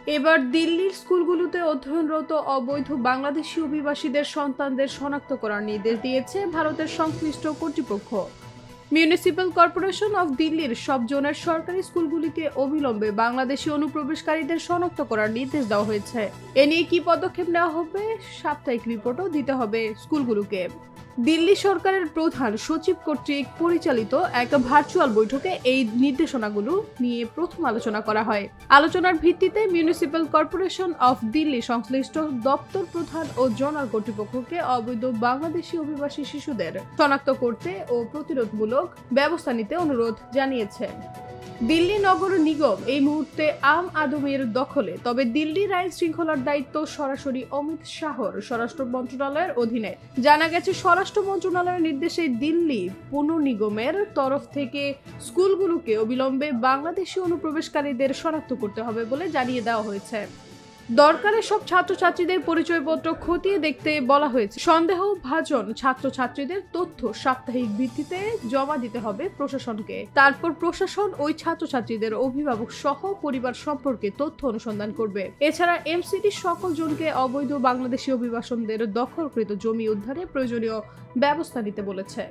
এবার দিল্লির স্কুলগুলোতে অধ্যয়নরত অবৈধ বাংলাদেশি অভিবাসীদের সন্তানদের শনাক্ত করার নির্দেশ দিয়েছে ভারতের সংশ্লিষ্ট কর্তৃপক্ষ। মিউনিসিপ্যাল কর্পোরেশন অফ দিল্লির সব জোনের সরকারি স্কুলগুলিকে অবিলম্বে বাংলাদেশি অনুপ্রবেশকারীদের শনাক্ত করার নির্দেশ দেওয়া হয়েছে। এ নিয়ে কি পদক্ষেপ নেওয়া হবে, সাপ্তাহিক রিপোর্টও দিতে হবে স্কুলগুলোকে। দিল্লি সরকারের প্রধান সচিব কর্তৃক পরিচালিত এক ভার্চুয়াল বৈঠকে এই নির্দেশনাগুলো নিয়ে প্রথম আলোচনা করা হয়। আলোচনার ভিত্তিতে মিউনিসিপ্যাল কর্পোরেশন অফ দিল্লি সংশ্লিষ্ট দপ্তর প্রধান ও জোনাল কর্তৃপক্ষকে অবৈধ বাংলাদেশি অভিবাসী শিশুদের শনাক্ত করতে ও প্রতিরোধমূলক ব্যবস্থা নিতে অনুরোধ জানিয়েছে। দিল্লি নগর নিগম এই মুহূর্তে আম আদমির দখলে, তবে দিল্লির আইন শৃঙ্খলার দায়িত্ব সরাসরি অমিত শাহর স্বরাষ্ট্র মন্ত্রণালয়ের অধীনে। জানা গেছে, স্বরাষ্ট্র মন্ত্রণালয়ের নির্দেশে দিল্লি পুর নিগমের তরফ থেকে স্কুলগুলোকে অবিলম্বে বাংলাদেশি অনুপ্রবেশকারীদের শনাক্ত করতে হবে বলে জানিয়ে দেওয়া হয়েছে। দরকারের সব ছাত্রছাত্রীদের পরিচয়পত্র খতিয়ে দেখতে বলা হয়েছে। সন্দেহভাজন ছাত্রছাত্রীদের তথ্য সাপ্তাহিক ভিত্তিতে জমা দিতে হবে প্রশাসনকে। তারপর প্রশাসন ওই ছাত্রছাত্রীদের অভিভাবক সহ পরিবার সম্পর্কে তথ্য অনুসন্ধান করবে। এছাড়া এমসিডি সকল জনকে অবৈধ বাংলাদেশি অভিবাসনদের দখলকৃত জমি উদ্ধারে প্রয়োজনীয় ব্যবস্থা নিতে বলেছে।